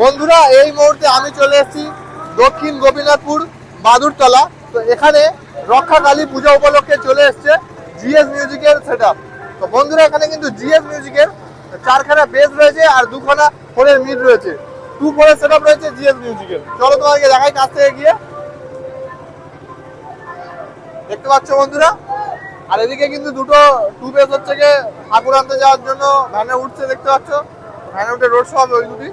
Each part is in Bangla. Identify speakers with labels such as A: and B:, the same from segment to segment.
A: বন্ধুরা এই মুহূর্তে আমি চলে এসেছি দক্ষিণ গোপীনাথপুর বাদুরতলা। তো এখানে রক্ষাকালী পূজা উপলক্ষে চলে এসছে জিএস মিউজিকের সেটআপ। তো বন্ধুরা এখানে কিন্তু জিএস মিউজিকের 4খানা বেস রয়েছে আর 2খানা ফোনের মিড রয়েছে, 2 ফোনের সেটআপ রয়েছে জিএস মিউজিকের। চলো তোমাকে দেখাই কাছ থেকে গিয়ে। দেখতে পাচ্ছ বন্ধুরা, আর এদিকে কিন্তু দুটো 2 বেস হচ্ছে গিয়ে ঠাকুর আনতে যাওয়ার জন্য ভ্যানে উঠছে, দেখতে পাচ্ছ ভ্যানে উঠে রোড শো হবে ওই দুটি।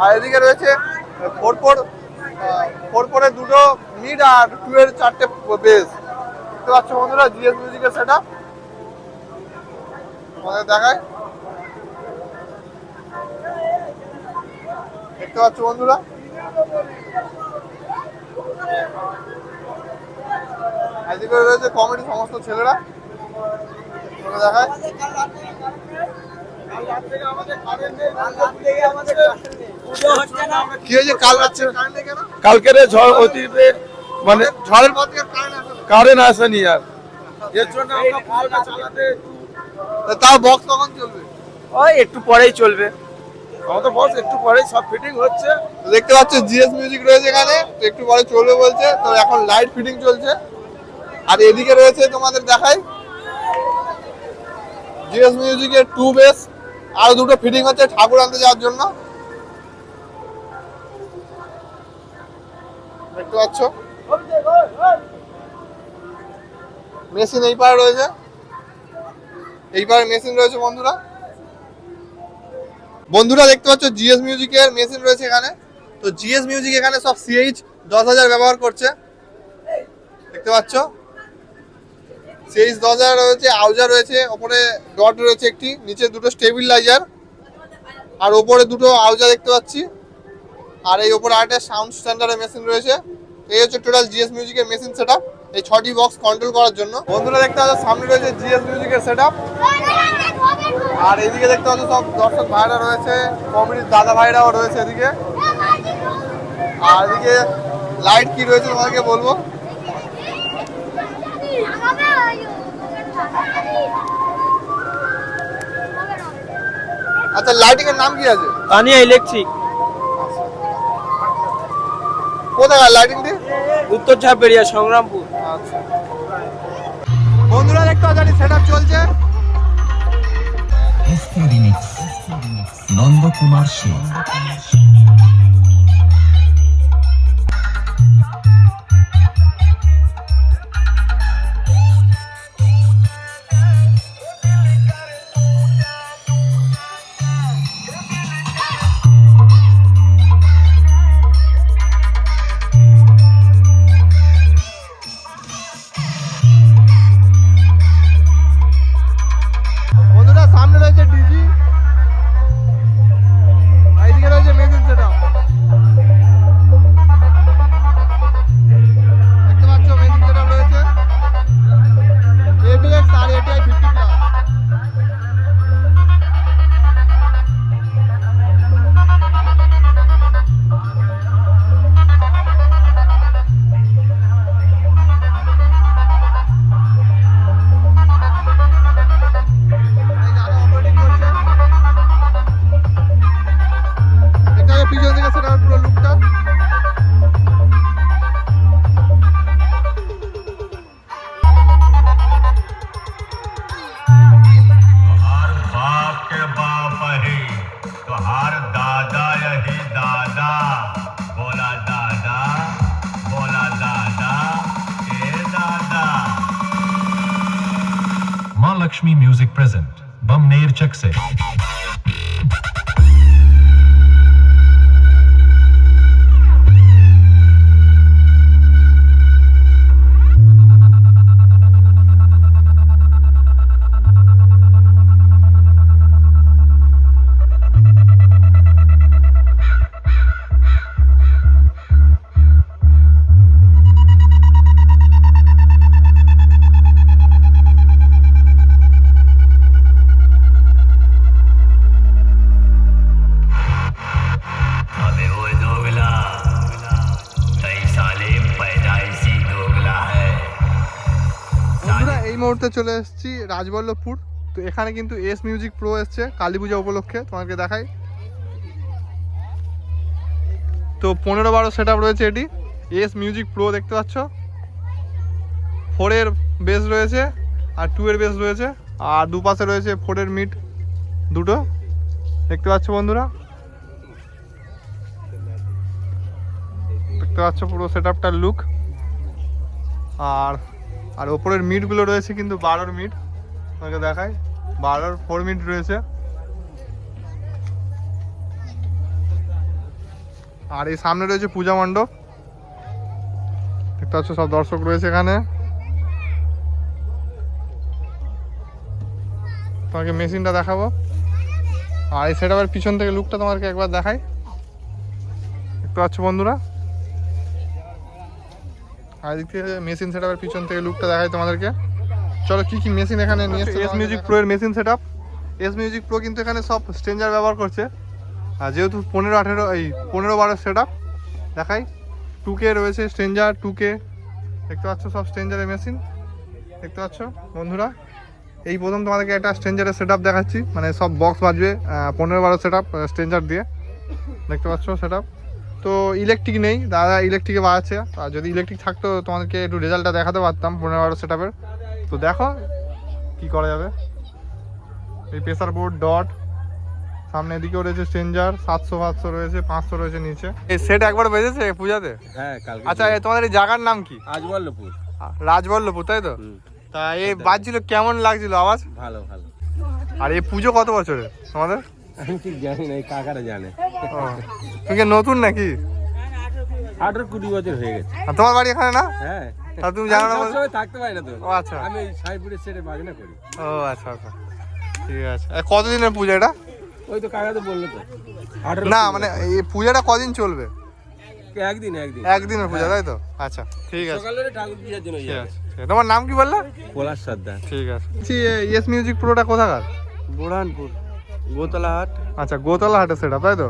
A: আর এদিকে রয়েছে 4/4 দুটো মিড আর 2 এর 4টে বেস। দেখতে পাচ্ছ বন্ধুরা জিএস মিউজিকের সেটআপ তোমাদের দেখায়। দেখতে পাচ্ছ বন্ধুরা, এদিকে রয়েছে কমেডি সমস্ত ছেলেরা দেখায়। কি হয়েছে কাল রাত্রে?
B: কালকের ঝড় অতীতে মানে
A: ঝড়ের পর থেকে
B: কারেন্ট আসেনি আর এর জন্য আমরা পুরোটা চালাতে
A: তাও বক্স কখন চলবে?
B: ওই একটু পরেই চলবে। আমাদের বক্স একটু পরেই সব ফিটিং হচ্ছে।
A: দেখতে পাচ্ছ জিএস মিউজিক রয়েছে এখানে, তো একটু পরে চলবে বলছে। তো এখন লাইট ফিটিং চলছে। আর এদিকে রয়েছে তোমাদের দেখাই জিএস মিউজিকের 2 বেস আর দুটো ফিটিং হচ্ছে ঠাকুর আনতে যাওয়ার জন্য। দেখতে পাচ্ছ মেশিন এই পারে রয়েছে, এই পারে মেশিন রয়েছে বন্ধুরা। বন্ধুরা দেখতে পাচ্ছ জিএস মিউজিকের মেশিন রয়েছে এখানে। তো জিএস মিউজিক এখানে সব সিএইচ 10,000 ব্যবহার করছে, দেখতে পাচ্ছ সিএইচ 10,000 রয়েছে, আউজার রয়েছে, ওপরে ডট রয়েছে একটি, নিচে দুটো স্টেবিলাইজার আর ওপরে দুটো আউজার দেখতে পাচ্ছি। আর এই ওপরে আরেকটা সাউন্ড স্ট্যান্ডার্ডের মেশিন রয়েছে। এই হচ্ছে টোটাল জিএস মিউজিকের মেশিন সেটআপ, এই 6টি বক্স কন্ট্রোল করার জন্য। বন্ধুরা দেখতে পাচ্ছ সামনে রয়েছে জিএস মিউজিকের সেটআপ। আর এদিকে দেখতে পাচ্ছ সব দর্শক ভাইরা রয়েছে, কমেডির দাদা ভাইরাও রয়েছে এদিকে। আর এদিকে লাইট কি রয়েছে তোমাকে বলবো। আচ্ছা লাইটিং এর নাম কি আছে?
B: তানিয়া ইলেকট্রিক।
A: কোথায় লাইটিং দি?
B: উত্তর ঝাপেরিয়া, সংগ্রামপুর।
A: আচ্ছা বন্ধুরা দেখতে পাচ্ছ সেটআপ চলছে।
C: নন্দকুমার সিং।
A: বন্ধুরা সামনে রয়েছে ডিজি, এইদিকে রয়েছে মেশিন সেটআপ। দেখতে পাচ্ছ মেশিন সেটআপ রয়েছে এবিএক্স আর এটিআই 50 প্লাস। পিছন থেকে সেটা পুরো লুকটা।
D: हर बाप के बाप ही तो हर दादा यही दादा बोला दादा ए दादा।
E: माँ लक्ष्मी म्यूजिक प्रेजेंट बमनेर चक से।
A: এই মুহূর্তে চলে এসেছি রাজবল্লভপুর। তো এখানে কিন্তু এস মিউজিক প্রো এসছে কালী পূজা উপলক্ষে, তোমাকে দেখাই। তো 15-12 সেট আপ রয়েছে এটি। এস মিউজিক প্রো দেখতে পাচ্ছ, 4 এর বেস রয়েছে আর 2 এর বেস রয়েছে, আর দুপাশে রয়েছে 4 এর মিড দুটো দেখতে পাচ্ছ বন্ধুরা। দেখতে পাচ্ছ পুরো সেট আপটার লুক। আর ওপরের মিডগুলো রয়েছে কিন্তু 12 মিড, তোমাকে দেখাই 4 মিড রয়েছে। আর এই সামনে রয়েছে পূজা মণ্ডপ, দেখতে পাচ্ছ সব দর্শক রয়েছে এখানে। তোমাকে মেশিনটা দেখাবো, আর এই সেট আপের পিছন থেকে লুকটা তোমাকে একবার দেখাই। দেখতে পাচ্ছ বন্ধুরা, আর এদিক থেকে মেশিন সেট আপের পিছন থেকে লুকটা দেখাই তোমাদেরকে। চলো কি কি মেশিন এখানে নিয়ে এসেছে। এস মিউজিক প্রো এর machine set up. S music pro কিন্তু এখানে সব স্ট্রেঞ্জার ব্যবহার করছে, আর যেহেতু 15-12 সেট আপ দেখাই। 2K রয়েছে স্ট্রেঞ্জার, 2K দেখতে পাচ্ছ, সব স্ট্রেঞ্জারের মেশিন দেখতে পাচ্ছ বন্ধুরা। এই প্রথম তোমাদেরকে একটা স্ট্রেঞ্জারের সেট আপ দেখাচ্ছি, মানে সব বক্স বাজবে 15-12 সেট আপ স্ট্রেঞ্জার দিয়ে দেখতে পাচ্ছ সেট আপ। তো ইলেকট্রিক নেই, দাদা ইলেকট্রিকে বাজাচ্ছে, আর যদি ইলেকট্রিক থাকতো তোমাদেরকে একটু রেজাল্টটা দেখাতে পারতাম 15-12 সেট আপের। তো দেখো কি করা যাবে। এই প্রেসার বোর্ড ডট, সামনে এদিকেও রয়েছে স্ট্রেঞ্জার, 700 রয়েছে, 500 রয়েছে নিচে। এই সেট একবার বেজেছে পূজাতে?
B: হ্যাঁ কালকে।
A: আচ্ছা তোমাদের এই জায়গার নাম কি?
B: আজওয়াল্লপুর।
A: রাজবল্লভপুর, তাই তো? তা এই বাজছিল কেমন লাগছিল আওয়াজ?
B: ভালো ভালো।
A: আর এই পুজো কত বছরের তোমাদের?
B: আমি ঠিক জানি না, এই কাকারা জানে।
A: ও, তুমি কি নতুন নাকি?
B: 18-20 বছর হয়ে গেছে।
A: আর তোমার বাড়ি এখানে না?
B: হ্যাঁ।
A: তা তুমি জানো না?
B: আমি সবসময় থাকতে পারি না তো।
A: ও আচ্ছা,
B: আমি এই সাইপুরের সেটে বাজনা করি।
A: ও আচ্ছা আচ্ছা, ঠিক আছে। কতদিনের পুজো এটা?
B: ওই তো কাকা তো বললো তো 18
A: না মানে এই পূজাটা কদিন চলবে?
B: একদিন।
A: একদিনের পূজা, তাই তো? আচ্ছা ঠিক আছে,
B: সকালে ঠাকুর পূজার জন্য
A: ঠিক আছে। তোমার নাম কি বললে?
B: পলাশ সর্দার।
A: ঠিক আছে। এস মিউজিক প্রোটা কোথাকার?
B: বুরহানপুর গোতলা হাট।
A: আচ্ছা, গোতলা হাটে সেটা, তাই তো?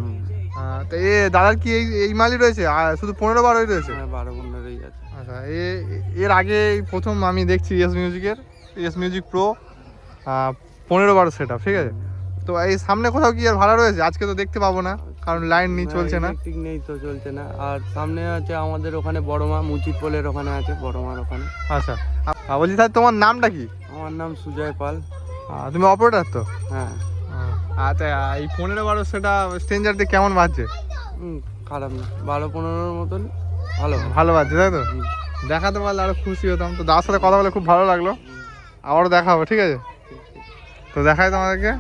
A: তো এ দাদার কি এই মালই রয়েছে, আর শুধু 15-12 রয়েছে?
B: হ্যাঁ 12-15 আছে।
A: আচ্ছা, এর আগে এই প্রথম আমি দেখছি S music pro 15-12 set up, ঠিক আছে। তো এই সামনে কোথাও কি আর ভাড়া রয়েছে? আজকে তো দেখতে পাবো না, কারণ লাইন নেই, চলছে না।
B: ঠিক নেই তো, চলছে না। আর সামনে আছে আমাদের ওখানে বড়মা, মুচিত পোলের ওখানে আছে, বড়মার ওখানে।
A: আচ্ছা, বলছি তাহলে তোমার নামটা কি?
B: আমার নাম সুজয় পাল।
A: তুমি অপারেটর তো?
B: হ্যাঁ।
A: আচ্ছা, এই 15-12 সেটা স্ট্রেঞ্জার দিয়ে কেমন বাজছে?
B: খারাপ না, 12-15 মতন
A: ভালো বাজছে, তাই তো? দেখাতে পারলে আরো খুশি হতাম। তো দাদার সাথে কথা বলে খুব ভালো লাগলো, আবারও দেখা হবে, ঠিক আছে? তো দেখাই তোমাদেরকে।